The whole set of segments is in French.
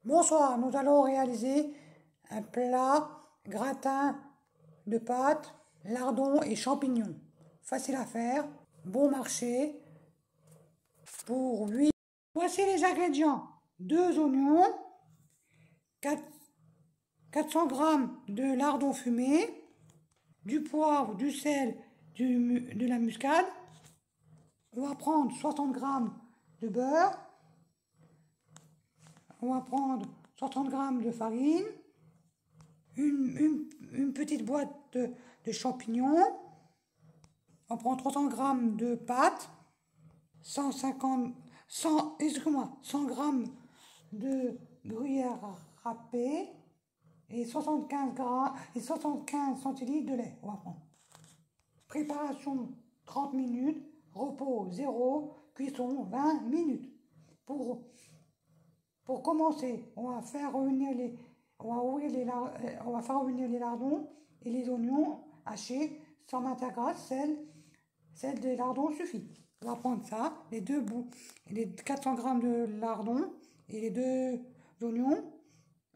Bonsoir, nous allons réaliser un plat gratin de pâtes, lardons et champignons. Facile à faire, bon marché. Pour 8. Voici les ingrédients. 2 oignons, 400 g de lardons fumés, du poivre, du sel, de la muscade. On va prendre 60 g de beurre. On va prendre 60 g de farine, une petite boîte de champignons. On prend 300 g de pâtes, 100 g de gruyère râpée et 75 centilitres de lait. On va prendre. Préparation 30 minutes, repos 0, cuisson 20 minutes. Pour commencer, on va faire revenir les lardons et les oignons hachés, sans matière grasse, sel des lardons suffit. On va prendre ça, les 400 g de lardons et les 2 oignons.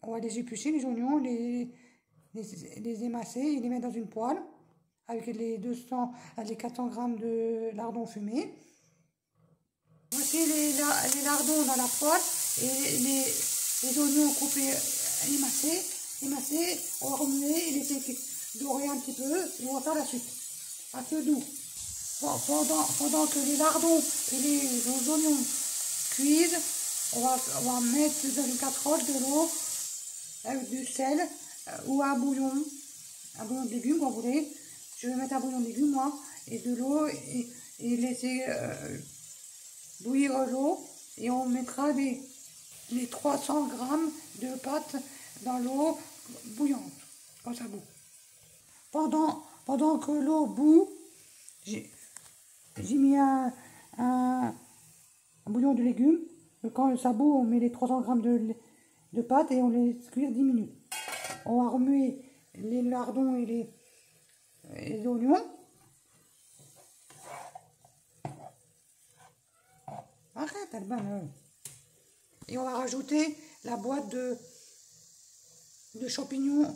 On va les éplucher, les oignons, les émasser et les mettre dans une poêle avec les 400 g de lardons fumés. Voici les lardons dans la poêle et les oignons coupés, émassés. On va remuer et laisser dorer un petit peu et on va faire la suite à feu doux. Pendant que les lardons et les oignons cuisent, on va mettre dans une casserole de l'eau avec du sel ou un bouillon de légumes quand vous voulez. Je vais mettre un bouillon de légumes moi et de l'eau et laisser bouillir l'eau et on mettra les 300 g de pâtes dans l'eau bouillante quand ça bout. Pendant que l'eau bout, j'ai mis un bouillon de légumes. Quand ça bout, on met les 300 g de pâtes et on les cuire 10 minutes. On va remuer les lardons et les oignons. Arrête, Alban. Et on va rajouter la boîte de champignons,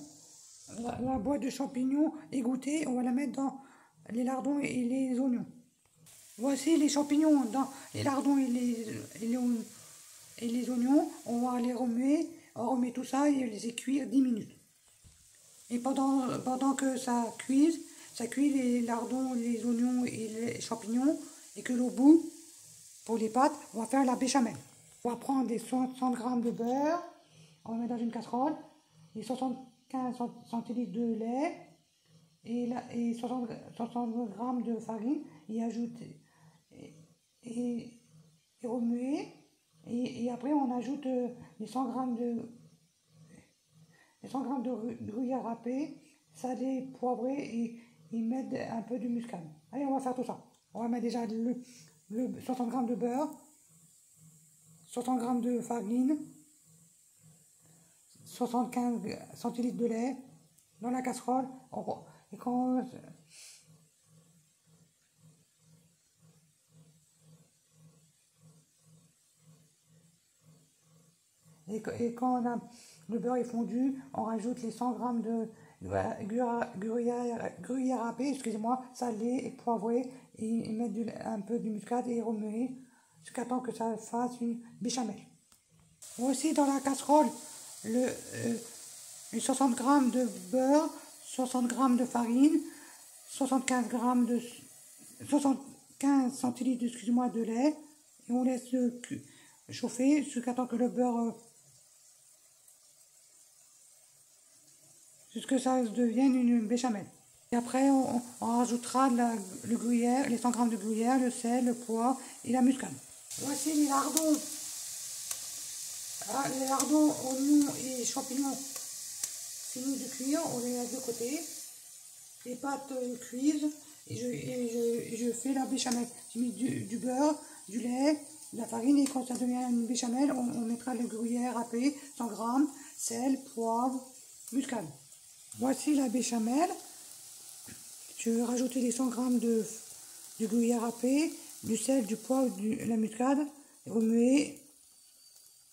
la boîte de champignons égouttée. On va la mettre dans les lardons et les oignons. Voici les champignons dans les lardons et les oignons. On va les remuer. On remet tout ça et les cuire 10 minutes. Et pendant que ça cuit les lardons, les oignons et les champignons et que l'eau bout pour les pâtes, on va faire la béchamel. On va prendre des 60 g de beurre, on va mettre dans une casserole, les 75 centilitres de lait et 60 g de farine, y ajouter et remuer. Et après on ajoute les 100 g de gruyère râpée, salé, poivré et mettre un peu de muscade. Allez, on va faire tout ça. On va mettre déjà le 60 g de beurre, 60 g de farine, 75 centilitres de lait dans la casserole. Et quand le beurre est fondu, on rajoute les 100 g de gruyère râpée, excusez-moi, salé et poivré, et mettre un peu de muscade et remuer jusqu'à temps que ça fasse une béchamel. Aussi dans la casserole, les 60 g de beurre, 60 g de farine, 75 centilitres de lait, et on laisse chauffer jusqu'à temps que le beurre jusqu'à ça devienne une béchamel. Et après, on rajoutera le gruyère, les 100 g de gruyère, le sel, le poivre et la muscade. Voici les lardons, oignons et champignons finis de cuire. On les met de côté. Les pâtes cuisent et je fais la béchamel. J'ai mis du beurre, du lait, de la farine et quand ça devient une béchamel, on mettra le gruyère râpé, 100 g, sel, poivre, muscade. Voici la béchamel. Je vais rajouter les 100 g de gruyère râpé, du sel, du poivre, de la muscade, remuer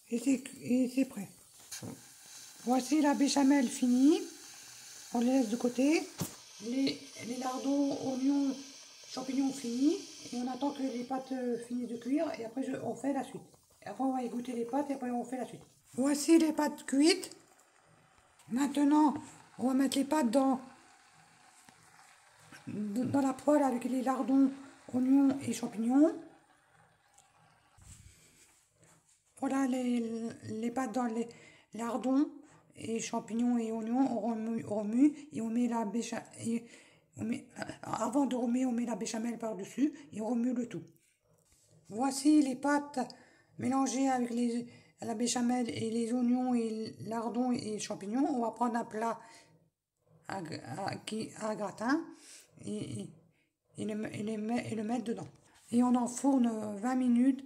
et c'est prêt. Voici la béchamel finie. On les laisse de côté. Les lardons, oignons, champignons finis. Et on attend que les pâtes finissent de cuire. Et après, on fait la suite. Et après, on va égoutter les pâtes et après, on fait la suite. Voici les pâtes cuites. Maintenant, on va mettre les pâtes dans la poêle avec les lardons, oignons et champignons. Voilà les pâtes dans les lardons et champignons et oignons. On remue et on met la béchamel. Avant de remuer, on met la béchamel par-dessus et on remue le tout. Voici les pâtes mélangées avec la béchamel et les oignons et lardons et champignons. On va prendre un plat à gratin et le mettre dedans. Et on enfourne 20 minutes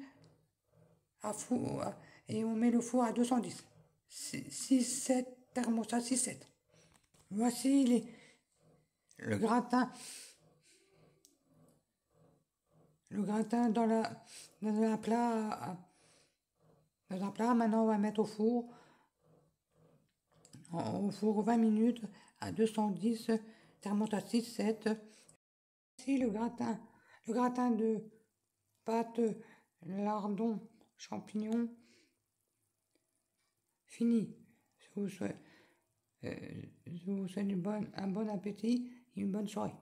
et on met le four à 210. 6-7, thermostat 6-7. Voici le gratin. Le gratin dans un plat. Dans un plat, maintenant on va mettre au four. Au four 20 minutes à 210, thermostat 6-7. Voici le gratin. Le gratin de pâte, lardons, champignons. Fini. Je vous souhaite un bon appétit et une bonne soirée.